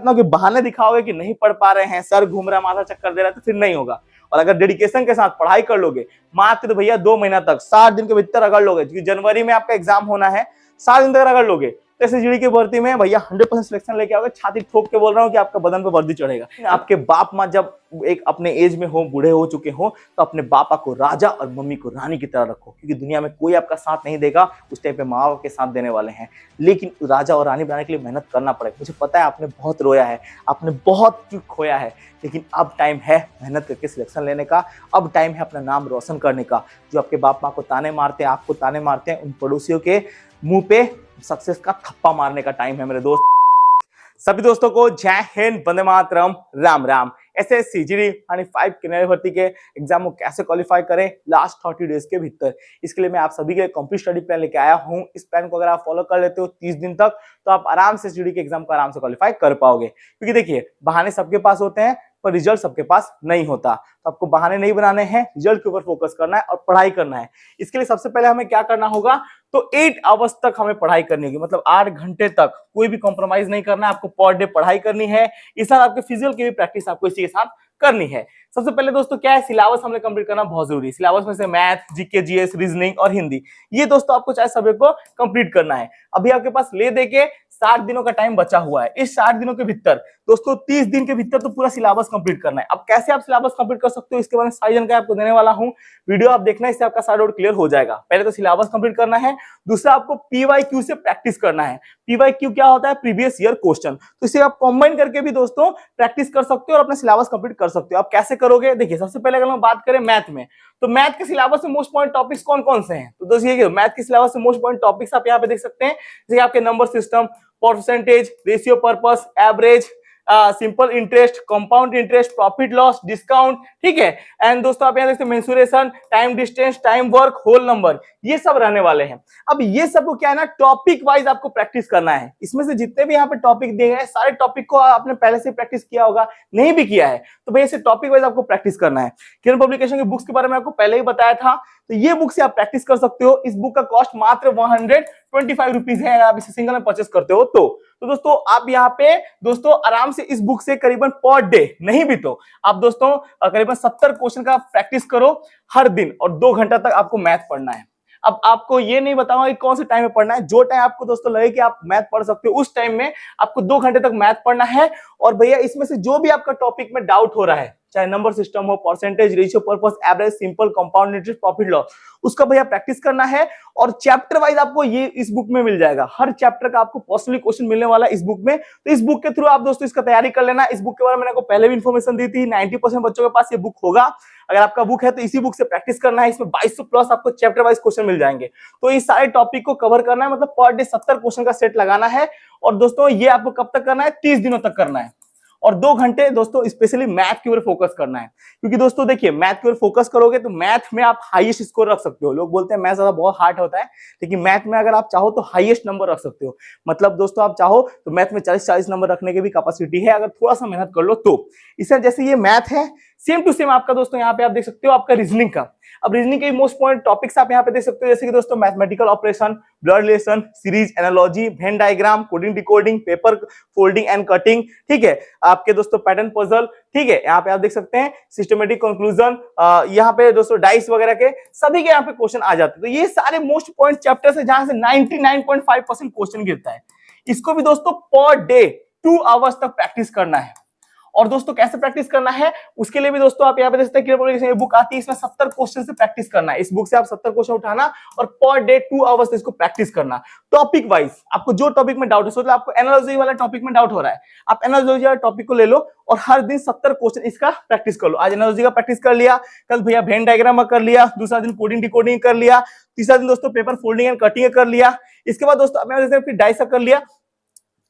ना कि बहाने दिखाओगे कि नहीं पढ़ पा रहे हैं, सर घूम रहा है, माथा चक्कर दे रहा है, तो फिर नहीं होगा। और अगर डेडिकेशन के साथ पढ़ाई कर लोगे, मात्र भैया 2 महीना तक 60 दिन के भीतर अगर लोगे, क्योंकि जनवरी में आपका एग्जाम होना है, 60 दिन तक अगर लोगे तो एसएसजीडी की भर्ती में भैया 100% सिलेक्शन लेके आओगे। छाती ठोक के बोल रहा हूँ कि आपका बदन पे वर्दी चढ़ेगा। आपके बाप माँ जब एक अपने एज में हो, बूढ़े हो चुके हो, तो अपने पापा को राजा और मम्मी को रानी की तरह रखो, क्योंकि दुनिया में कोई आपका साथ नहीं देगा। उस टाइम पे माँ बाप के साथ देने वाले हैं, लेकिन राजा और रानी बनाने के लिए मेहनत करना पड़ेगा। मुझे पता है आपने बहुत रोया है, आपने बहुत कुछ खोया है, लेकिन अब टाइम है मेहनत करके सिलेक्शन लेने का। अब टाइम है अपना नाम रोशन करने का। जो आपके बाप माँ को ताने मारते हैं, आपको ताने मारते हैं, उन पड़ोसियों के मुंह पे सक्सेस का थप्पा मारने का टाइम है मेरे दोस्त। सभी दोस्तों को जय हिंद, वंदे मातरम, राम राम। एसएससी जीडी 5 के नए भर्ती के एग्जाम को कैसे क्वालिफाई करें लास्ट 30 डेज के भीतर, इसके लिए मैं आप सभी के लिए कंप्लीट स्टडी प्लान लेके आया हूं। इस प्लान को अगर आप फॉलो कर लेते हो 30 दिन तक, तो आप आराम से जीडी के एग्जाम को आराम से क्वालिफाई कर पाओगे। क्योंकि देखिए, बहाने सबके पास होते हैं पर रिजल्ट सबके पास नहीं होता। तो आपको बहाने नहीं बनाने हैं, रिजल्ट के ऊपर फोकस करना है और पढ़ाई करना है। इसके लिए सबसे पहले हमें क्या करना होगा, तो 8 आवर्स तक हमें पढ़ाई करनी होगी, मतलब 8 घंटे तक कोई भी कॉम्प्रोमाइज नहीं करना है। आपको पर डे पढ़ाई करनी है। इस साथ आपके फिजिकल की भी प्रैक्टिस आपको इसी के साथ करनी है। सबसे पहले दोस्तों क्या है, सिलेबस हमने कंप्लीट करना बहुत जरूरी है। सिलेबस में से मैथ, जीके, जीएस, रीजनिंग और हिंदी, ये दोस्तों आपको चाहे सब्जेक्ट को कंप्लीट करना है। अभी आपके पास ले दे के 60 दिनों का टाइम बचा हुआ है। इस 60 दिनों के भीतर दोस्तों 30 दिन के भीतर तो पूरा सिलेबस कंप्लीट करना है। अब कैसे आप सिलेबस कंप्लीट कर सकते हो, इसके बारे में सारी जानकारी आपको देने वाला हूं। वीडियो आप देखना, इससे आपका सारा डाउट क्लियर हो जाएगा। पहले तो सिलेबस कंप्लीट करना है, दूसरा आपको पीवाईक्यू से प्रैक्टिस करना है। पीवाईक्यू क्या होता है, प्रीवियस ईयर क्वेश्चन। तो इसे आप कंबाइन करके भी दोस्तों प्रैक्टिस कर सकते हो और अपना सिलेबस कंप्लीट कर सकते हो। आप कैसे करोगे, देखिए सबसे पहले अगर हम बात करें मैथ में, तो मैथ के सिलेबस में मोस्ट पॉइंट टॉपिक्स कौन कौन से हैं, तो दोस्तों ये मैथ के सिलेबस में मोस्ट पॉइंट टॉपिक्स आप यहाँ पे देख सकते हैं। जैसे आपके number system, percentage, ratio purpose, average, simple interest, compound interest, profit loss, discount, ठीक है। एंड दोस्तों आप यहाँ देखते हैं mensuration, time distance, time work, whole number, ये सब रहने वाले हैं। अब ये सब को क्या है ना, टॉपिक वाइज आपको प्रैक्टिस करना है। इसमें से जितने भी यहाँ पे टॉपिक दिए गए, सारे टॉपिक को आपने पहले से प्रैक्टिस किया होगा, नहीं भी किया है तो भैया इसे टॉपिक वाइज आपको प्रैक्टिस करना है। किरण पब्लिकेशन की बुक्स के बारे में आपको पहले ही बताया था, तो ये बुक से आप प्रैक्टिस कर सकते हो। इस बुक का कॉस्ट मात्र 125 रुपीज है, अगर आप इसे सिंगल में परचेस करते हो तो दोस्तों आप यहाँ पे दोस्तों आराम से इस बुक से करीबन पर डे, नहीं भी तो आप दोस्तों करीबन 70 क्वेश्चन का प्रैक्टिस करो हर दिन, और 2 घंटा तक आपको मैथ पढ़ना है। अब आपको ये नहीं बताऊंगा कि कौन से टाइम में पढ़ना है, जो टाइम आपको दोस्तों लगे कि आप मैथ पढ़ सकते हो, उस टाइम में आपको 2 घंटे तक मैथ पढ़ना है। और भैया इसमें से जो भी आपका टॉपिक में डाउट हो रहा है, चाहे नंबर सिस्टम हो, percentage, ratio purpose, average, simple, compound interest, profit loss, उसका भैया प्रैक्टिस करना है। और चैप्टर वाइज आपको ये इस बुक में मिल जाएगा, हर चैप्टर का आपको पर्सनली क्वेश्चन मिलने वाला है इस बुक में। तो इस बुक के थ्रू आप दोस्तों इसका तैयारी कर लेना। इस बुक के बारे में मैंने आपको पहले भी इंफॉर्मेशन दी थी, 90% बच्चों के पास ये बुक होगा। अगर आपका बुक है तो इसी बुक से प्रैक्टिस करना है। इसमें 2200 प्लस आपको चैप्टर वाइज क्वेश्चन मिल जाएंगे। तो इस सारे टॉपिक को कवर करना है, मतलब पर डे 70 क्वेश्चन का सेट लगाना है। और दोस्तों ये आपको कब तक करना है, 30 दिनों तक करना है। और 2 घंटे दोस्तों स्पेशली मैथ के ऊपर फोकस करना है, क्योंकि दोस्तों देखिए मैथ के ऊपर फोकस करोगे तो मैथ में आप हाईएस्ट स्कोर रख सकते हो। लोग बोलते हैं मैथ ज्यादा बहुत हार्ड होता है, लेकिन मैथ में अगर आप चाहो तो हाईएस्ट नंबर रख सकते हो। मतलब दोस्तों आप चाहो तो मैथ में 40 नंबर रखने की भी कैपेसिटी है, अगर थोड़ा सा मेहनत कर लो तो। इससे जैसे ये मैथ है, सेम टू सेम आपका दोस्तों यहाँ पे आप देख सकते हो आपका रीजनिंग का। अब रीजनिंग के मोस्ट पॉइंट टॉपिक्स आप यहाँ पे देख सकते हो, जैसे कि दोस्तों mathematical operation, blood relation, series, analogy, Venn diagram, coding decoding, paper folding and cutting, ठीक है। आपके दोस्तों पैटर्न पजल, ठीक है, यहाँ पे आप देख सकते हैं सिस्टमेटिक कंक्लूजन, यहाँ पे दोस्तों डाइस वगैरह के सभी के यहाँ पे क्वेश्चन आ जाते हैं। तो ये सारे मोस्ट पॉइंट चैप्टर्स है जहां से 99.5% क्वेश्चन गिरता है। इसको भी दोस्तों पर डे 2 आवर्स तक प्रैक्टिस करना है। और दोस्तों कैसे प्रैक्टिस करना है, उसके लिए भी दोस्तों आप यहाँ पे देख सकते हैं ये बुक आती है, इसमें 70 क्वेश्चन से प्रैक्टिस करना है। इस बुक से आप 70 क्वेश्चन उठाना और पर डे 2 आवर्स इसको प्रैक्टिस करना। टॉपिक वाइज आपको जो टॉपिक में डाउट है, सोचो आपको एनालॉजी वाला टॉपिक में डाउट हो रहा है, आप एनालॉजी वाला टॉपिक को ले लो और हर दिन 70 क्वेश्चन इसका प्रैक्टिस कर लो। आज एनालॉजी का प्रैक्टिस कर लिया, कल भैया वेन डायग्राम कर लिया, दूसरा दिन कोडिंग डिकोडिंग कर लिया, तीसरा दिन दोस्तों पेपर फोल्डिंग एंड कटिंग कर लिया, इसके बाद दोस्तों फिर डाइस कर लिया।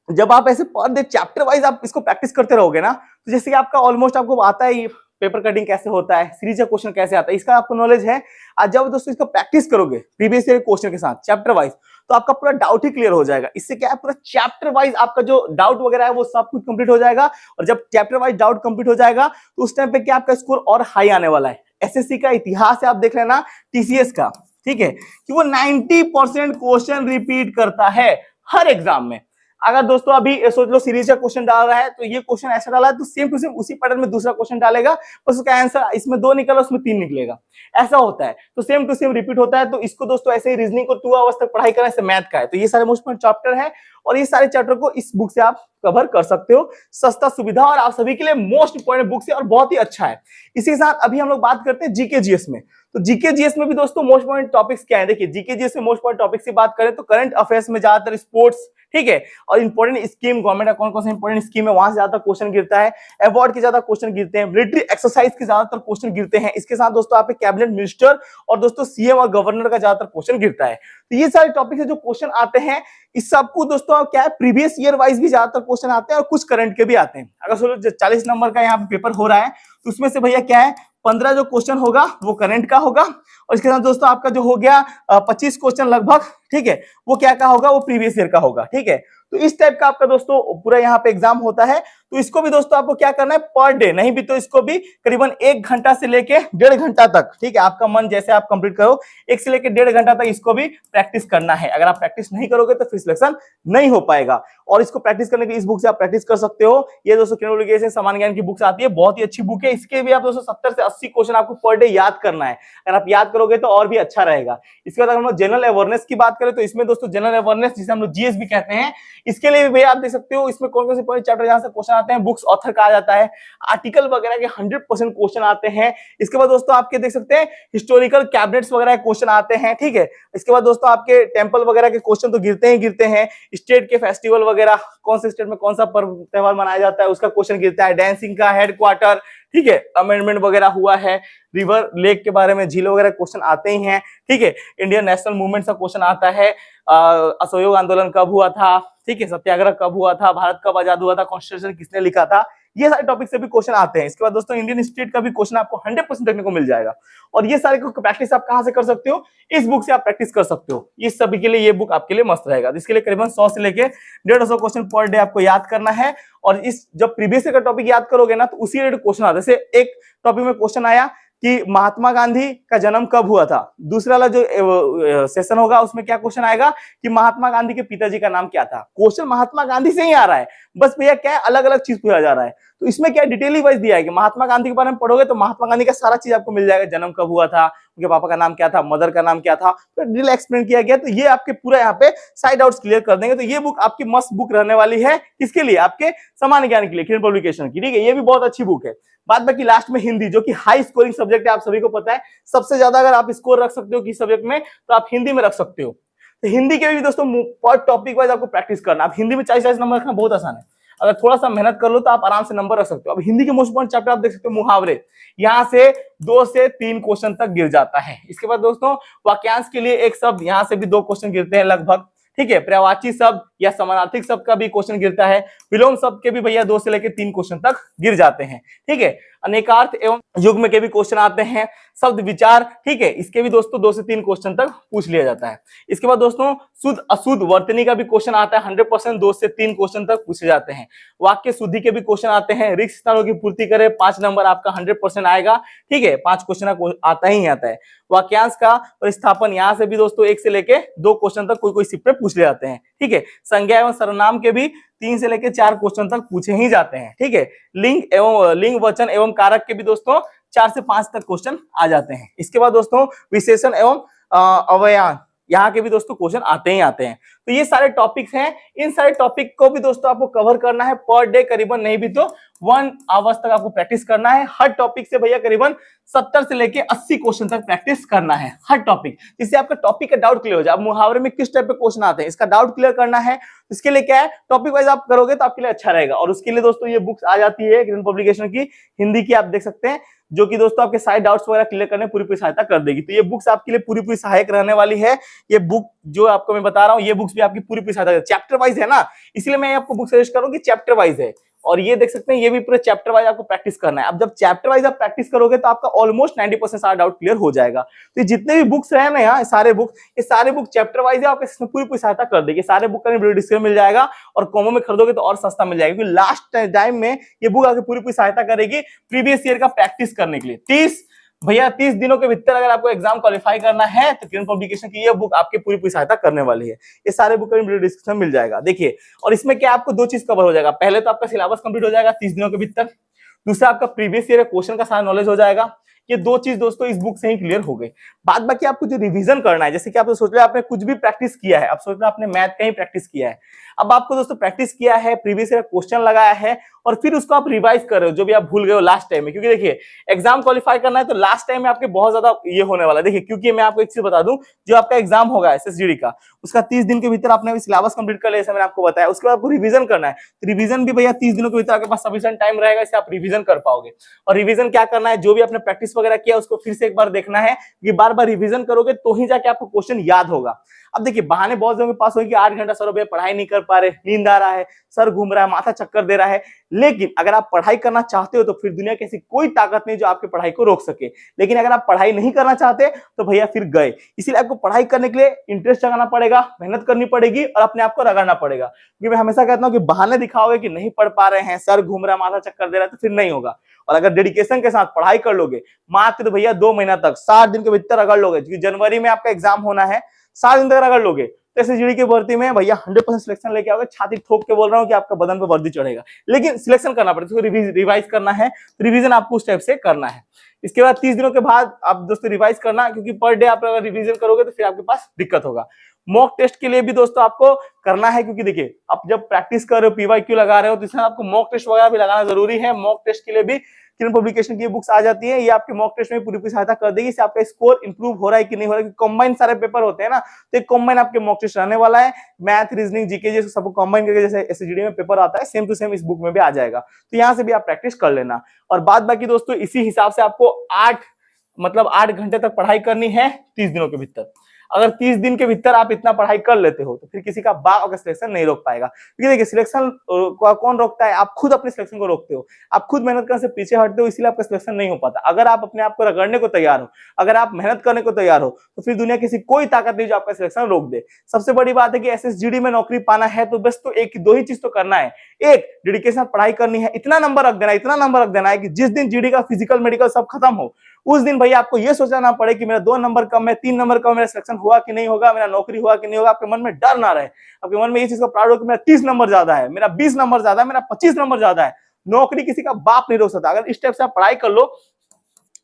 जब आप ऐसे पर डे चैप्टर वाइज आप इसको प्रैक्टिस करते रहोगे ना, तो जैसे कि आपका ऑलमोस्ट आपको आता है पेपर कटिंग कैसे होता है, सीरीज का क्वेश्चन कैसे आता है, इसका आपको नॉलेज है। आज जब दोस्तों इसका प्रैक्टिस करोगे प्रीवियस ईयर क्वेश्चन के साथ चैप्टर वाइज, तो आपका पूरा डाउट ही क्लियर हो जाएगा। इससे क्या है, पूरा चैप्टर वाइज आपका जो डाउट वगैरह है वो सब कुछ कंप्लीट हो जाएगा। और जब चैप्टर वाइज डाउट कंप्लीट हो जाएगा तो उस टाइम पे क्या आपका स्कोर और हाई आने वाला है। एसएससी का इतिहास है, आप देख लेना टीसीएस का, ठीक है, कि वो 90% क्वेश्चन रिपीट करता है हर एग्जाम में। अगर दोस्तों अभी सोच लो सीरीज का क्वेश्चन डाल रहा है तो ये क्वेश्चन ऐसा डाला है तो सेम टू सेम उसी पैटर्न में दूसरा क्वेश्चन डालेगा, बस उसका आंसर इसमें 2 निकला उसमें 3 निकलेगा, ऐसा होता है। तो सेम टू सेम रिपीट होता है। तो इसको दोस्तों ऐसे ही रीजनिंग को 2 आवर्स तक पढ़ाई करना, इससे मैथ का है। तो ये सारे मोस्ट इंपोर्टेंट चैप्टर है और ये सारे चैप्टर को इस बुक से आप कवर कर सकते हो। सस्ता, सुविधा और आप सभी के लिए मोस्ट इंपोर्टेंट बुक है और बहुत ही अच्छा है। इसी के साथ अभी हम लोग बात करते हैं जीके जीएस में। तो जीके जीएस में भी दोस्तों मोस्ट इंपोर्टेंट टॉपिक्स क्या है, देखिए जीके जीएस में मोस्ट इंपोर्टेंट टॉपिक्स की बात करें तो करंट अफेयर्स में ज्यादातर स्पोर्ट्स, ठीक है, और इंपॉर्टेंट स्कीम गवर्नमेंट का कौन कौन सा इंपॉर्टेंट स्कीम है वहां से ज्यादा क्वेश्चन गिरता है, अवार्ड के ज्यादा क्वेश्चन गिरते हैं, मिलिट्री एक्सरसाइज के ज्यादातर क्वेश्चन गिरते हैं। इसके साथ दोस्तों आप कैबिनेट मिनिस्टर और दोस्तों सीएम और गवर्नर का ज्यादातर क्वेश्चन गिरता है। तो ये सारे टॉपिक से जो क्वेश्चन आते हैं इस सबको दोस्तों क्या है, प्रीवियस ईयर वाइज भी ज्यादातर क्वेश्चन आते हैं और कुछ करंट के भी आते हैं। अगर सोचो 40 नंबर का यहाँ पे पेपर हो रहा है तो उसमें से भैया क्या है 15 जो क्वेश्चन होगा वो करंट का होगा और इसके साथ दोस्तों आपका जो हो गया 25 क्वेश्चन लगभग, ठीक है, वो क्या का होगा, वो प्रीवियस ईयर का होगा, ठीक है। तो इस टाइप का आपका दोस्तों पूरा यहाँ पे एग्जाम होता है। तो इसको भी दोस्तों आपको क्या करना है, पर डे नहीं भी तो इसको भी करीबन 1 घंटा से लेके 1.5 घंटा तक, ठीक है, आपका मन जैसे आप कंप्लीट करो, 1 से लेके 1.5 घंटा तक इसको भी प्रैक्टिस करना है। अगर आप प्रैक्टिस नहीं करोगे तो फिर सिलेक्शन नहीं हो पाएगा। और इसको प्रैक्टिस करने के इस बुक से आप प्रैक्टिस कर सकते हो। ये दोस्तों किरण सामान्य ज्ञान की बुक्स आती है, बहुत ही अच्छी बुक है। इसके भी आप दोस्तों 70 से 80 क्वेश्चन आपको पर डे याद करना है। अगर आप याद करोगे तो और भी अच्छा रहेगा। इसके बाद हम लोग जनरल अवेयरनेस की बात करें तो इसमें दोस्तों जनरल अवेयरनेस जिसे हम लोग जीएस भी कहते हैं, इसके लिए भी आप देख सकते हो इसमें कौन कौन से चैप्टर जहां से क्वेश्चन आते हैं, बुक्स ऑथर कहा जाता है, आर्टिकल वगैरह के 100% क्वेश्चन आते हैं। इसके बाद दोस्तों आपके देख सकते हैं हिस्टोरिकल कैबिनेट्स वगैरह के क्वेश्चन आते हैं, ठीक है। इसके बाद दोस्तों आपके टेंपल वगैरह के क्वेश्चन तो गिरते हैं। स्टेट के फेस्टिवल वगैरह, कौन से स्टेट में कौन सा पर्व त्योहार मनाया जाता है उसका क्वेश्चन गिरता है। डांसिंग का हेडक्वार्टर, ठीक है, अमेंडमेंट वगैरह हुआ है। रिवर लेक के बारे में, झील वगैरह क्वेश्चन आते ही हैं, ठीक है। इंडियन नेशनल मूवमेंट का क्वेश्चन आता है। असहयोग आंदोलन कब हुआ था, ठीक है, सत्याग्रह कब हुआ था, भारत कब आजाद हुआ था, कॉन्स्टिट्यूशन किसने लिखा था, ये सारे टॉपिक से भी क्वेश्चन आते हैं। इसके बाद दोस्तों इंडियन स्टेट का भी क्वेश्चन आपको 100% देखने को मिल जाएगा। और ये सारे प्रैक्टिस आप कहां से कर सकते हो, इस बुक से आप प्रैक्टिस कर सकते हो। इस सभी के लिए ये बुक आपके लिए मस्त रहेगा। इसके लिए करीबन 100 से लेके 150 क्वेश्चन पर डे आपको याद करना है। और इस जब प्रीवियस का टॉपिक याद करोगे ना तो उसी रिलेटेड क्वेश्चन आता है। जैसे एक टॉपिक में क्वेश्चन आया कि महात्मा गांधी का जन्म कब हुआ था, दूसरा वाला जो सेशन होगा उसमें क्या क्वेश्चन आएगा कि महात्मा गांधी के पिताजी का नाम क्या था। क्वेश्चन महात्मा गांधी से ही आ रहा है, बस भैया क्या है अलग अलग चीज पूछा जा रहा है। तो इसमें क्या डिटेल वाइज दिया है कि महात्मा गांधी के बारे में पढ़ोगे तो महात्मा गांधी का सारा चीज आपको मिल जाएगा। जन्म कब हुआ था, उनके पापा का नाम क्या था, मदर का नाम क्या था, तो डिटेल एक्सप्लेन किया गया। तो ये आपके पूरा यहाँ पे साइड आउट्स क्लियर कर देंगे। तो ये बुक आपकी मस्त बुक रहने वाली है। किसके लिए, आपके सामान्य ज्ञान के लिए, किरण पब्लिकेशन की, ठीक है। ये भी बहुत अच्छी बुक है। बात बाकी लास्ट में हिंदी, जो कि हाई स्कोरिंग सब्जेक्ट है, आप सभी को पता है। सबसे ज्यादा अगर आप स्कोर रख सकते हो किस सब्जेक्ट में तो आप हिंदी में रख सकते हो। तो हिंदी के भी दोस्तों पर टॉपिक वाइज आपको प्रैक्टिस करना। आप हिंदी में 40 नंबर रखना बहुत आसान है। अगर थोड़ा सा मेहनत कर लो तो आप आराम से नंबर रख सकते हो। अब हिंदी के मोस्ट इंपोर्टेंट चैप्टर आप देख सकते हो मुहावरे, यहाँ से 2 से 3 क्वेश्चन तक गिर जाता है। इसके बाद दोस्तों वाक्यांश के लिए एक शब्द, यहाँ से भी 2 क्वेश्चन गिरते हैं लगभग, ठीक है। पर्यायवाची शब्द या समानार्थक शब्द का भी क्वेश्चन गिरता है। विलोम शब्द के भी भैया 2 से लेकर 3 क्वेश्चन तक गिर जाते हैं, ठीक है। अनेकार्थ एवं युग्म के भी क्वेश्चन आते हैं। शब्द विचार, ठीक है, इसके भी दोस्तों 2 से 3 क्वेश्चन तक पूछ लिया जाता है। इसके बाद दोस्तों शुद्ध अशुद्ध वर्तनी का भी क्वेश्चन आता है 100%, 2 से 3 क्वेश्चन तक पूछे जाते हैं। वाक्य शुद्धि के भी क्वेश्चन आते हैं। रिक्त स्थानों की पूर्ति करे 5 नंबर आपका 100% आएगा, ठीक है, 5 क्वेश्चन आता ही आता है। वाक्यांश का प्रतिस्थापन, यहाँ से भी दोस्तों 1 से लेके 2 क्वेश्चन तक कोई शिफ्ट में पूछ ले जाते हैं, ठीक है। संज्ञा एवं सर्वनाम के भी 3 से लेके 4 क्वेश्चन तक पूछे ही जाते हैं, ठीक है। लिंग वचन एवं कारक के भी दोस्तों 4 से 5 तक क्वेश्चन आ जाते हैं। इसके बाद दोस्तों विशेषण एवं अवयव, यहाँ के भी दोस्तों क्वेश्चन आते ही आते हैं। तो ये सारे टॉपिक्स हैं। इन सारे टॉपिक को भी दोस्तों आपको कवर करना है पर डे, करीबन नहीं भी तो 1 आवर्स तक आपको प्रैक्टिस करना है। हर टॉपिक से भैया करीबन 70 से लेके 80 क्वेश्चन तक प्रैक्टिस करना है हर टॉपिक, जिससे आपका टॉपिक का डाउट क्लियर हो जाए। अब मुहावरे में किस टाइप के क्वेश्चन आते हैं इसका डाउट क्लियर करना है। इसके लिए क्या है, टॉपिक वाइज आप करोगे तो आपके लिए अच्छा रहेगा। और उसके लिए दोस्तों ये बुक्स आ जाती है किरण पब्लिकेशन की, हिंदी की, आप देख सकते हैं, जो कि दोस्तों आपके सारे डाउट्स वगैरह क्लियर करने पूरी सहायता कर देगी। तो ये बुक्स आपके लिए पूरी सहायक रहने वाली है। ये बुक जो आपको मैं बता रहा हूँ, ये बुक्स भी आपकी पूरी सहायता, चैप्टर वाइज है ना, इसलिए मैं आपको बुक सजेस्ट करूँ कि चैप्टर वाइज है। और ये देख सकते हैं, ये भी पूरे चैप्टर वाइज आपको प्रैक्टिस करना है। अब जब चैप्टर वाइज आप प्रैक्टिस करोगे तो आपका ऑलमोस्ट 90% सारा डाउट क्लियर हो जाएगा। तो ये जितने भी बुक्स हैं ना यहाँ, सारे बुक चैप्टर वाइज है, आपको इसमें पूरी सहायता कर देगी। सारे बुक का वीडियो डिस्क्रिप्शन मिल जाएगा और कॉमो में खरीदोगे तो और सस्ता मिल जाएगा, क्योंकि लास्ट टाइम में ये बुक आपकी पूरी सहायता करेगी प्रीवियस ईयर का प्रैक्टिस करने के लिए। 30 भैया 30 दिनों के भीतर अगर आपको एग्जाम क्वालिफाई करना है तो किरण पब्लिकेशन की ये बुक आपकी पूरी पूरी सहायता करने वाली है। ये सारे बुक का वीडियो डिस्क्रिप्शन मिल जाएगा। देखिए, और इसमें क्या आपको दो चीज कवर हो जाएगा। पहले तो आपका सिलेबस कंप्लीट हो जाएगा 30 दिनों के भीतर। दूसरा, आपका प्रीवियस ईयर क्वेश्चन का सारा नॉलेज हो जाएगा। ये दो चीज दोस्तों इस बुक से ही क्लियर हो गई। बाद बाकी आपको जो रिवीजन करना है, जैसे कि आप तो सोच रहे हैं आपने कुछ भी प्रैक्टिस किया है, आप सोच रहे हैं आपने मैथ का ही प्रैक्टिस किया है, अब आपको दोस्तों प्रैक्टिस किया है, प्रीवियस ईयर क्वेश्चन लगाया है और फिर उसको आप रिवाइज कर रहे हो जो भी आप भूल गए हो लास्ट टाइम में। क्योंकि देखिए, एग्जाम क्वालिफाई करना है तो लास्ट टाइम में आपके बहुत ज्यादा ये होने वाला है। देखिए, क्योंकि मैं आपको एक चीज बता दूं, जो आपका एग्जाम होगा एसएसजीडी का, उसका 30 दिन के भीतर आपने सिलेबस कंप्लीट कर लिया, जैसे मैंने आपको बताया। उसके बाद आपको रिवीजन करना है, तो रिवीजन भी भैया 30 दिनों के भीतर आपके पास सफिशिएंट टाइम रहेगा, इससे आप रिवीजन कर पाओगे। और रिवीजन क्या करना है, जो भी आपने प्रैक्टिस वगैरह किया उसको फिर से एक बार देखना है। ये बार बार रिवीजन करोगे तो ही जाके आपको क्वेश्चन याद होगा। अब देखिए, बहाने बहुत लोगों के पास होंगे कि 8 घंटा सर भैया पढ़ाई नहीं कर पा रहे, नींद आ रहा है, सर घूम रहा है, माथा चक्कर दे रहा है। लेकिन अगर आप पढ़ाई करना चाहते हो तो फिर दुनिया की ऐसी कोई ताकत नहीं जो आपकी पढ़ाई को रोक सके। लेकिन अगर आप पढ़ाई नहीं करना चाहते तो भैया फिर गए। इसीलिए आपको पढ़ाई करने के लिए इंटरेस्ट जगाना पड़ेगा, मेहनत करनी पड़ेगी और अपने आप को रगड़ना पड़ेगा। क्योंकि मैं हमेशा कहता हूं कि बहाने दिखाओगे कि नहीं पढ़ पा रहे हैं, सर घूम रहा है, माथा चक्कर दे रहा है, तो फिर नहीं होगा। और अगर डेडिकेशन के साथ पढ़ाई कर लोगे, मात्र भैया 2 महीना तक 60 दिन के भीतर अगर लोगे, क्योंकि जनवरी में आपका एग्जाम होना है, 60 दिन तक अगर लोगे तो एसएसजीडी की भर्ती में भैया 100% सिलेक्शन लेके आओगे। छाती ठोक के बोल रहा हूँ कि आपका बदन पे वर्दी चढ़ेगा। लेकिन सिलेक्शन करना पड़ेगा, रिवाइज करना है, तो रिवीजन आपको उस टाइप से करना है। इसके बाद 30 दिनों के बाद आप दोस्तों रिवाइज करना, क्योंकि पर डे आप अगर रिवीजन करोगे तो फिर आपके पास दिक्कत होगा। मॉक टेस्ट के लिए भी दोस्तों आपको करना है, क्योंकि देखिए, आप जब प्रैक्टिस कर रहे हो, पीवाईक्यू लगा रहे हो, तो इसमें आपको मॉक टेस्ट वगैरह भी लगाना जरूरी है। मॉक टेस्ट के लिए भी किरण पब्लिकेशन की बुक्स आ जाती है, ये आपके मॉक टेस्ट में पूरी पूरी सहायता कर देगी। इससे आपका स्कोर इंप्रूव हो रहा है कि नहीं हो रहा है, कंबाइन सारे पेपर होते हैं ना, तो एक कंबाइन आपके मॉक टेस्ट रहने वाला है। मैथ, रीजनिंग, जीके जैसे सबको कंबाइन करके जैसे एसएसजीडी में पेपर आता है, सेम टू सेम इस बुक में भी आ जाएगा। तो यहाँ से भी आप प्रैक्टिस कर लेना। और बाद बाकी दोस्तों इसी हिसाब से आपको 8 घंटे तक पढ़ाई करनी है 30 दिनों के भीतर। अगर 30 दिन के भीतर आप इतना पढ़ाई कर लेते हो तो फिर किसी का बाप का सिलेक्शन नहीं रोक पाएगा। क्योंकि देखिए, सिलेक्शन को कौन रोकता है? आप खुद अपने सिलेक्शन को रोकते हो, आप खुद मेहनत करने से पीछे हटते हो, इसीलिए आपका सिलेक्शन नहीं हो पाता। अगर आप अपने आप को रगड़ने को तैयार हो, अगर आप मेहनत करने को तैयार हो, तो फिर दुनिया किसी कोई ताकत नहीं जो आपका सिलेक्शन रोक दे। सबसे बड़ी बात है कि एसएसजीडी में नौकरी पाना है तो बस तो एक दो ही चीज तो करना है। एक, डेडिकेशन पढ़ाई करनी है, इतना नंबर रख देना, इतना नंबर रख देना है कि जिस दिन जीडी का फिजिकल मेडिकल सब खत्म हो, उस दिन भैया आपको ये सोचना ना पड़े कि मेरा 2 नंबर कम है, 3 नंबर कम, मेरा सिलेक्शन हुआ कि नहीं होगा, मेरा नौकरी हुआ कि नहीं होगा। आपके मन में डर ना रहे, आपके मन में ये चीज का प्राउड हो कि मेरा 30 नंबर ज्यादा है, मेरा 20 नंबर ज्यादा है, मेरा 25 नंबर ज्यादा है। नौकरी किसी का बाप नहीं रोक सकता। अगर इस टाइप से आप पढ़ाई कर लो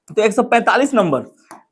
तो 145 नंबर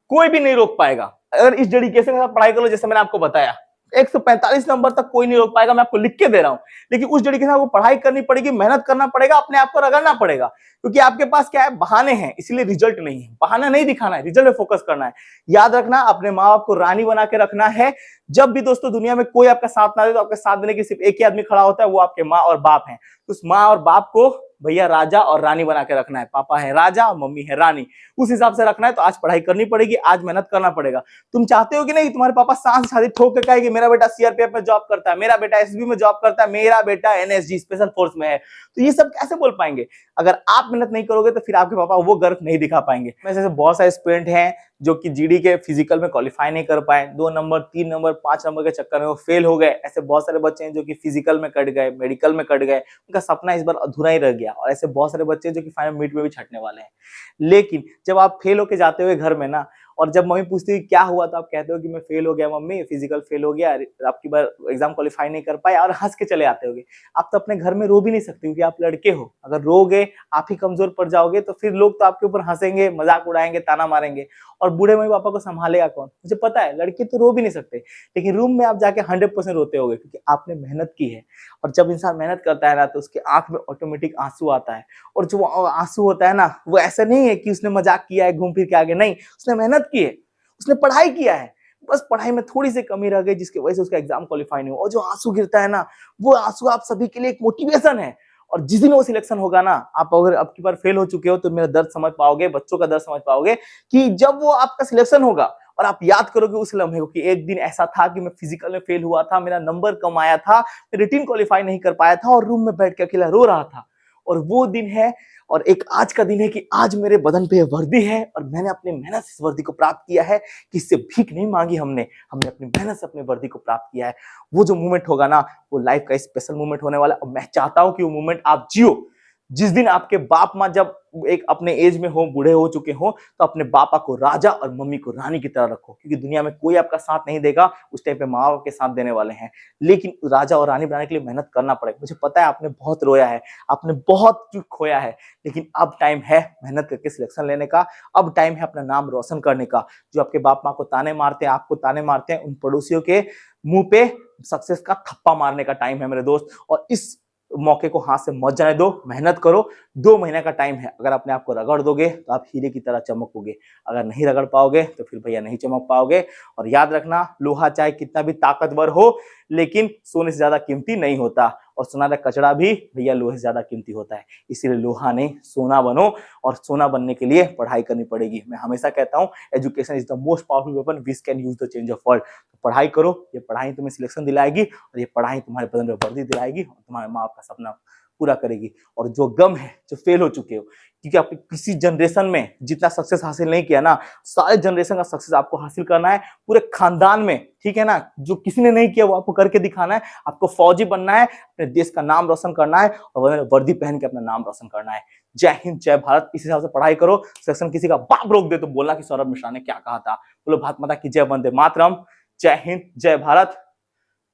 कोई भी नहीं रोक पाएगा। अगर इस डेडिकेशन के साथ पढ़ाई कर लो, जैसे मैंने आपको बताया, 145 नंबर तक कोई नहीं रोक पाएगा। मैं आपको लिख के दे रहा हूं, लेकिन उस डेडिकेशन आपको पढ़ाई करनी पड़ेगी, मेहनत करना पड़ेगा, अपने आप को रगड़ना पड़ेगा। क्योंकि आपके पास क्या है, बहाने हैं, इसलिए रिजल्ट नहीं है। बहाना नहीं दिखाना है, रिजल्ट पे फोकस करना है। याद रखना, अपने माँ बाप को रानी बना के रखना है। जब भी दोस्तों दुनिया में कोई आपका साथ ना दे तो आपका साथ देने के सिर्फ एक ही आदमी खड़ा होता है, वो आपके माँ और बाप हैं। तो उस माँ और बाप को भैया राजा और रानी बना के रखना है। पापा है राजा, मम्मी है रानी, उस हिसाब से रखना है। तो आज पढ़ाई करनी पड़ेगी, आज मेहनत करना पड़ेगा। तुम चाहते हो कि नहीं तुम्हारे पापा सांस शादी ठोक के कहे कि मेरा बेटा सीआरपीएफ में जॉब करता है, मेरा बेटा एसबी में जॉब करता है, मेरा बेटा एनएसजी स्पेशल फोर्स में है, तो ये सब कैसे बोल पाएंगे? अगर आप मेहनत नहीं करोगे तो फिर आपके पापा वो गर्व नहीं दिखा पाएंगे। ऐसे बहुत सारे स्टूडेंट हैं जो कि जीडी के फिजिकल में क्वालिफाई नहीं कर पाए, 2 नंबर 3 नंबर 5 नंबर के चक्कर में वो फेल हो गए। ऐसे बहुत सारे बच्चे हैं जो कि फिजिकल में कट गए, मेडिकल में कट गए, उनका सपना इस बार अधूरा ही रह गया। और ऐसे बहुत सारे बच्चे हैं जो कि फाइनल मिड में भी छटने वाले हैं। लेकिन जब आप फेल होके जाते हुए घर में ना, और जब मम्मी पूछती है क्या हुआ, तो आप कहते हो कि मैं फेल हो गया मम्मी, फिजिकल फेल हो गया, आपकी बार एग्जाम क्वालिफाई नहीं कर पाए, और हंस के चले आते होगे। आप तो अपने घर में रो भी नहीं सकते क्योंकि आप लड़के हो। अगर रोगे, आप ही कमजोर पड़ जाओगे, तो फिर लोग तो आपके ऊपर हंसेंगे, मजाक उड़ाएंगे, ताना मारेंगे, और बूढ़े मम्मी पापा को संभालेगा कौन? मुझे पता है लड़के तो रो भी नहीं सकते, लेकिन रूम में आप जाके 100% रोते होगे क्योंकि आपने मेहनत की है। और जब इंसान मेहनत करता है ना, तो उसके आंख में ऑटोमेटिक आंसू आता है। और जो आंसू होता है ना, वो ऐसा नहीं है कि उसने मजाक किया है घूम फिर के आगे, नहीं, उसने मेहनत की है, उसने पढ़ाई किया है, बस पढ़ाई में थोड़ी सी कमी रह गई जिसकी वजह से उसका एग्जाम क्वालिफाई नहीं हुआ। और जो आंसू गिरता है ना, वो आंसू आप सभी के लिए एक मोटिवेशन है। और जिस दिन वो सिलेक्शन होगा ना, आप अगर अब की बार फेल हो चुके हो तो मेरा दर्द समझ पाओगे, बच्चों का दर्द समझ पाओगे कि जब वो आपका सिलेक्शन होगा और आप याद करोगे उस लम्हे को कि एक दिन ऐसा था कि मैं फिजिकल में फेल हुआ था, मेरा नंबर कम आया था, मैं रिटन क्वालिफाई नहीं कर पाया था और रूम में बैठ के अकेला रो रहा था। और वो दिन है, और एक आज का दिन है कि आज मेरे बदन पे वर्दी है और मैंने अपनी मेहनत से इस वर्दी को प्राप्त किया है। किससे भीख नहीं मांगी हमने अपनी मेहनत से अपनी वर्दी को प्राप्त किया है। वो जो मोमेंट होगा ना, वो लाइफ का स्पेशल मोमेंट होने वाला है। और मैं चाहता हूं कि वो मोमेंट आप जियो। जिस दिन आपके बाप माँ जब एक अपने एज में हो, बूढ़े हो चुके हो, तो अपने पापा को राजा और मम्मी को रानी की तरह रखो, क्योंकि दुनिया में कोई आपका साथ नहीं देगा, उस टाइम पे माँ बाप के साथ देने वाले हैं। लेकिन राजा और रानी बनाने के लिए मेहनत करना पड़ेगा। मुझे पता है आपने बहुत रोया है, आपने बहुत कुछ खोया है, लेकिन अब टाइम है मेहनत करके सिलेक्शन लेने का। अब टाइम है अपना नाम रोशन करने का। जो आपके बाप माँ को ताने मारते हैं, आपको ताने मारते हैं, उन पड़ोसियों के मुंह पे सक्सेस का थप्पा मारने का टाइम है मेरे दोस्त। और इस मौके को हाथ से मत जाने दो, मेहनत करो। 2 महीने का टाइम है, अगर अपने आप को रगड़ दोगे तो आप हीरे की तरह चमकोगे, अगर नहीं रगड़ पाओगे तो फिर भैया नहीं चमक पाओगे। और याद रखना, लोहा चाहे कितना भी ताकतवर हो, लेकिन सोने से ज्यादा कीमती नहीं होता, और सुनहरा कचड़ा भी भैया लोहे से ज्यादा कीमती होता है। इसीलिए लोहा नहीं, सोना बनो, और सोना बनने के लिए पढ़ाई करनी पड़ेगी। मैं हमेशा कहता हूँ, education is the most powerful weapon which can use the change of world. पढ़ाई करो, ये पढ़ाई तुम्हें सिलेक्शन दिलाएगी, और ये पढ़ाई तुम्हारे बदन में वर्दी दिलाएगी, और तुम्हारे माँ बाप का सपना पूरा करेगी। और जो गम है, जो फेल हो चुके हो, क्योंकि आपने किसी जनरेशन में जितना सक्सेस हासिल नहीं किया ना, सारे जनरेशन का सक्सेस आपको हासिल करना है, पूरे खानदान में, ठीक है ना। जो किसी ने नहीं किया वो आपको करके दिखाना है। आपको फौजी बनना है, अपने देश का नाम रोशन करना है, और वर्दी पहन के अपना नाम रोशन करना है। जय हिंद, जय भारत। इस हिसाब से पढ़ाई करो। सिलेक्शन किसी का बाप रोक दे तो बोलना कि सौरभ मिश्रा ने क्या कहा था। बोलो भारत माता की जय, वंदे मातरम। जय हिंद, जय भारत।